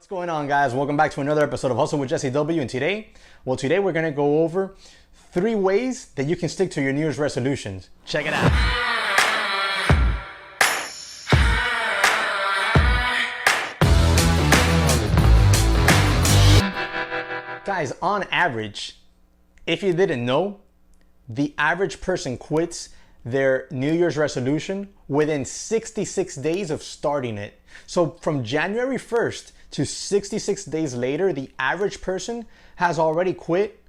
What's going on, guys? Welcome back to another episode of Hustle with Jesse W. And today we're gonna go over 3 ways that you can stick to your New Year's resolutions. Check it out. Guys, on average, if you didn't know, the average person quits their New Year's resolution within 66 days of starting it. So from January 1st to 66 days later, the average person has already quit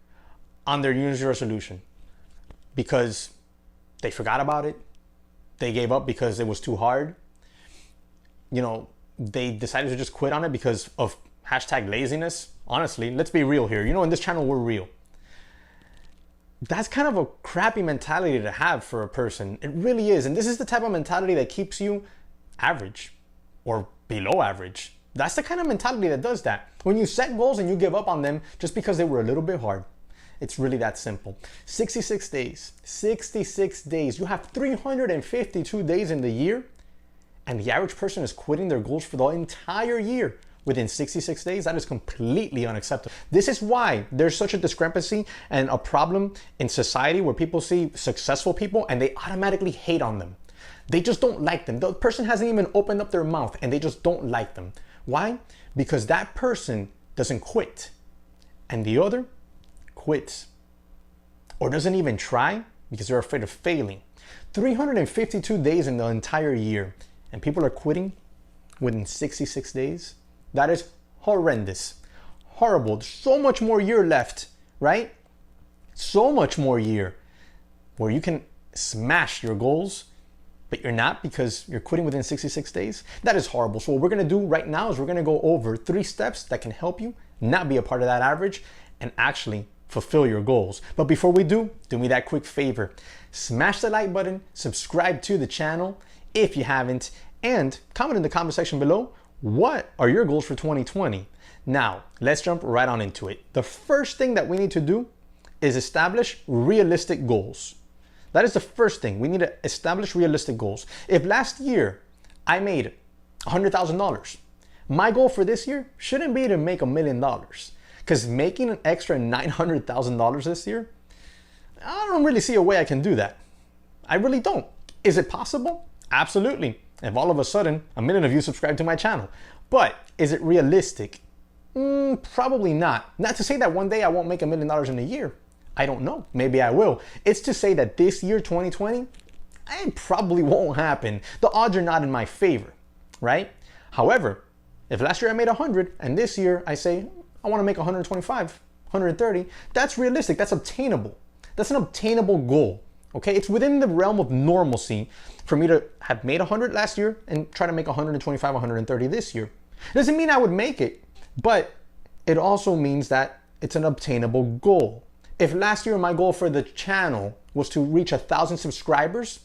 on their New Year's resolution because they forgot about it. They gave up because it was too hard. You know, they decided to just quit on it because of hashtag laziness. Honestly, let's be real here. You know, in this channel, we're real. That's kind of a crappy mentality to have for a person. It really is. And this is the type of mentality that keeps you average or below average. That's the kind of mentality that does that. When you set goals and you give up on them just because they were a little bit hard. It's really that simple. 66 days. 66 days. You have 352 days in the year, and the average person is quitting their goals for the entire year within 66 days. That is completely unacceptable. This is why there's such a discrepancy and a problem in society where people see successful people and they automatically hate on them. They just don't like them. The person hasn't even opened up their mouth and they just don't like them. Why? Because that person doesn't quit and the other quits or doesn't even try because they're afraid of failing. 352 days in the entire year and people are quitting within 66 days. That is horrendous, horrible. There's so much more year left, right? So much more year where you can smash your goals, but you're not because you're quitting within 66 days. That is horrible. So what we're gonna do right now is we're gonna go over 3 steps that can help you not be a part of that average and actually fulfill your goals. But before we do me that quick favor. Smash the like button, subscribe to the channel if you haven't, and comment in the comment section below, what are your goals for 2020? Now, let's jump right on into it. The first thing that we need to do is establish realistic goals. That is the first thing. We need to establish realistic goals. If last year I made $100,000, my goal for this year shouldn't be to make $1 million. Because making an extra $900,000 this year, I don't really see a way I can do that. I really don't. Is it possible? Absolutely. If all of a sudden 1 million of you subscribe to my channel. But is it realistic? Probably not. Not to say that one day I won't make $1 million in a year. I don't know. Maybe I will. It's to say that this year, 2020, it probably won't happen. The odds are not in my favor, right? However, if last year I made 100 and this year I say I want to make 125, 130, that's realistic. That's obtainable. That's an obtainable goal. Okay, it's within the realm of normalcy for me to have made 100 last year and try to make 125, 130 this year. Doesn't mean I would make it, but it also means that it's an obtainable goal. If last year my goal for the channel was to reach 1,000 subscribers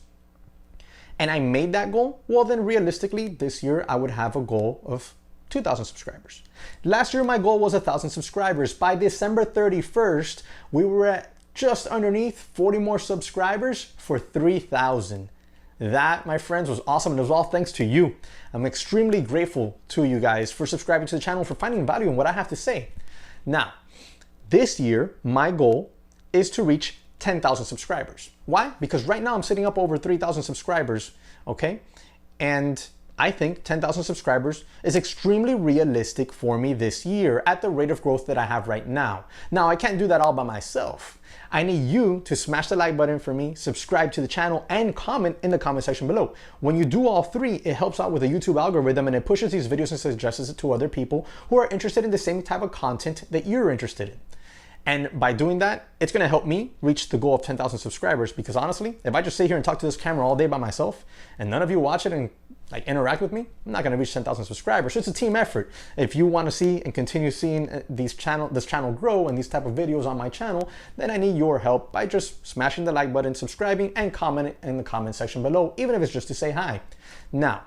and I made that goal, well then realistically this year I would have a goal of 2,000 subscribers. Last year my goal was 1,000 subscribers. By December 31st, we were at just underneath 40 more subscribers for 3,000. That, my friends, was awesome. And it was all thanks to you. I'm extremely grateful to you guys for subscribing to the channel, for finding value in what I have to say. Now, this year, my goal is to reach 10,000 subscribers. Why? Because right now I'm sitting up over 3,000 subscribers, okay? And I think 10,000 subscribers is extremely realistic for me this year at the rate of growth that I have right now. Now, I can't do that all by myself. I need you to smash the like button for me, subscribe to the channel, and comment in the comment section below. When you do all 3, it helps out with the YouTube algorithm and it pushes these videos and suggests it to other people who are interested in the same type of content that you're interested in. And by doing that, it's gonna help me reach the goal of 10,000 subscribers because honestly, if I just sit here and talk to this camera all day by myself and none of you watch it and like interact with me, I'm not gonna reach 10,000 subscribers. So it's a team effort. If you wanna see and continue seeing this channel grow and these type of videos on my channel, then I need your help by just smashing the like button, subscribing, and commenting in the comment section below, even if it's just to say hi. Now,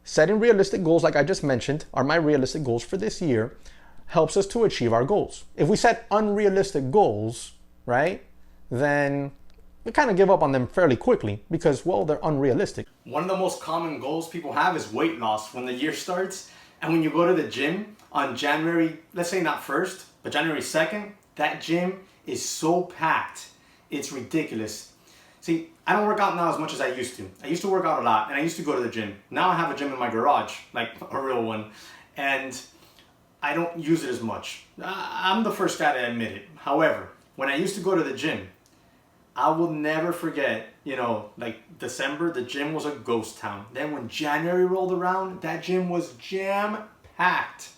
setting realistic goals, like I just mentioned, are my realistic goals for this year, helps us to achieve our goals. If we set unrealistic goals, right, then we kind of give up on them fairly quickly because, well, they're unrealistic. One of the most common goals people have is weight loss when the year starts. And when you go to the gym on January, let's say not 1st, but January 2nd, that gym is so packed. It's ridiculous. See, I don't work out now as much as I used to. I used to work out a lot and I used to go to the gym. Now I have a gym in my garage, like a real one, and I don't use it as much. I'm the first guy to admit it. However, when I used to go to the gym, I will never forget, like December, the gym was a ghost town. Then when January rolled around, that gym was jam-packed.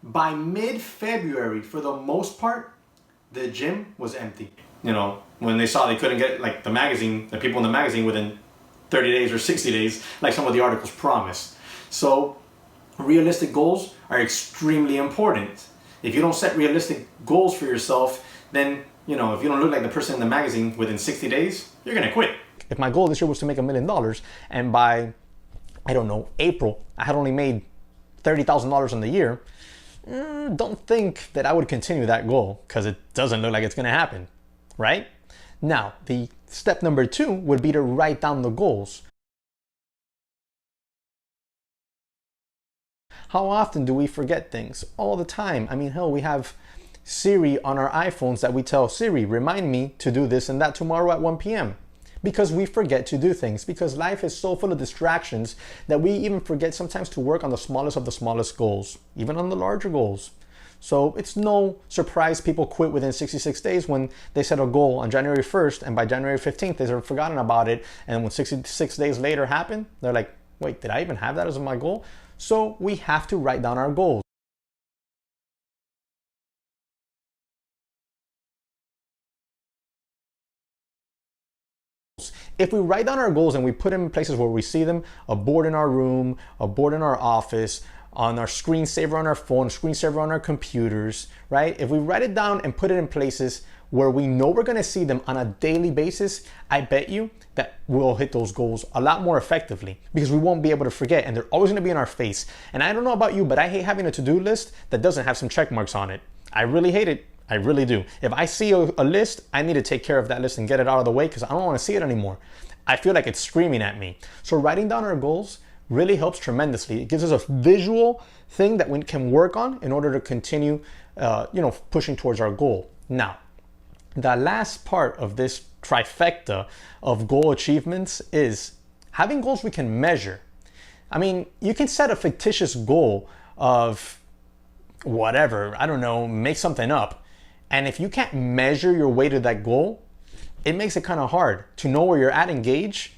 By mid-February, for the most part, the gym was empty. When they saw they couldn't get like the people in the magazine within 30 days or 60 days, like some of the articles promise. So realistic goals are extremely important. If you don't set realistic goals for yourself, then, if you don't look like the person in the magazine within 60 days, you're gonna quit. If my goal this year was to make $1 million and by, I don't know, April, I had only made $30,000 in the year, don't think that I would continue that goal because it doesn't look like it's gonna happen, right? Now, the step number 2 would be to write down the goals. How often do we forget things? All the time. I mean, hell, we have Siri on our iPhones that we tell Siri, remind me to do this and that tomorrow at 1 p.m. Because we forget to do things, because life is so full of distractions that we even forget sometimes to work on the smallest of the smallest goals, even on the larger goals. So it's no surprise people quit within 66 days when they set a goal on January 1st and by January 15th they've forgotten about it, and when 66 days later happen, they're like, wait, did I even have that as my goal? So we have to write down our goals. If we write down our goals and we put them in places where we see them, a board in our room, a board in our office, on our screensaver on our phone, screensaver on our computers, right? If we write it down and put it in places where we know we're gonna see them on a daily basis, I bet you that we'll hit those goals a lot more effectively because we won't be able to forget and they're always gonna be in our face. And I don't know about you, but I hate having a to-do list that doesn't have some check marks on it. I really hate it. I really do. If I see a list, I need to take care of that list and get it out of the way because I don't wanna see it anymore. I feel like it's screaming at me. So writing down our goals really helps tremendously. It gives us a visual thing that we can work on in order to continue, pushing towards our goal. Now, the last part of this trifecta of goal achievements is having goals we can measure. I mean, you can set a fictitious goal of whatever, I don't know, make something up. And if you can't measure your way to that goal, it makes it kind of hard to know where you're at and gauge.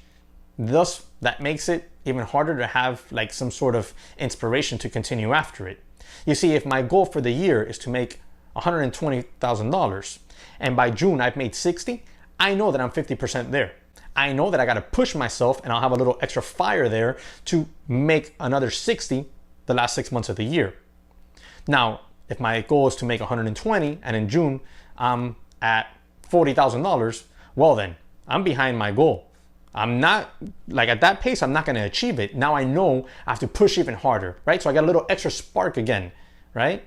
Thus, that makes it even harder to have like some sort of inspiration to continue after it. You see, if my goal for the year is to make $120,000 and by June I've made 60, I know that I'm 50% there. I know that I got to push myself and I'll have a little extra fire there to make another 60 the last 6 months of the year. Now, if my goal is to make 120 and in June I'm at $40,000, well then, I'm behind my goal. I'm not, like at that pace, I'm not gonna achieve it. Now I know I have to push even harder, right? So I got a little extra spark again, right?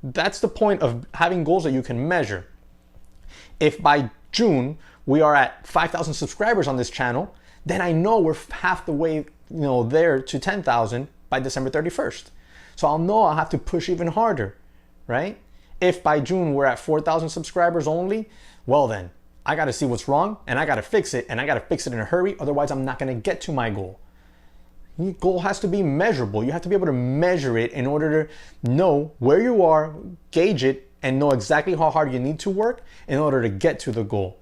That's the point of having goals that you can measure. If by June we are at 5,000 subscribers on this channel, then I know we're half the way, there to 10,000 by December 31st. So I'll know I'll have to push even harder, right? If by June we're at 4,000 subscribers only, well then, I gotta see what's wrong and I gotta fix it, and I gotta fix it in a hurry, otherwise I'm not gonna get to my goal. Your goal has to be measurable. You have to be able to measure it in order to know where you are, gauge it, and know exactly how hard you need to work in order to get to the goal.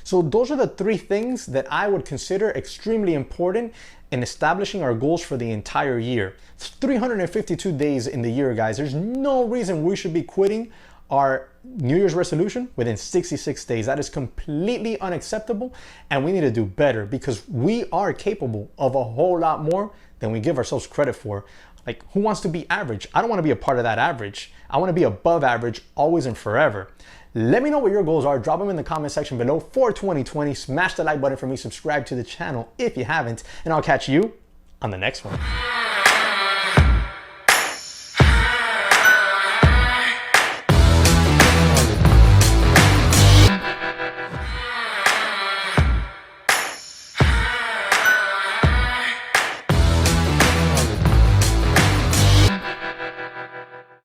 So those are the 3 things that I would consider extremely important in establishing our goals for the entire year. It's 352 days in the year, guys. There's no reason we should be quitting our New Year's resolution within 66 days. That is completely unacceptable, and we need to do better because we are capable of a whole lot more than we give ourselves credit for. Like, who wants to be average? I don't want to be a part of that average. I want to be above average always and forever. Let me know what your goals are. Drop them in the comment section below for 2020. Smash the like button for me. Subscribe to the channel if you haven't, and I'll catch you on the next one.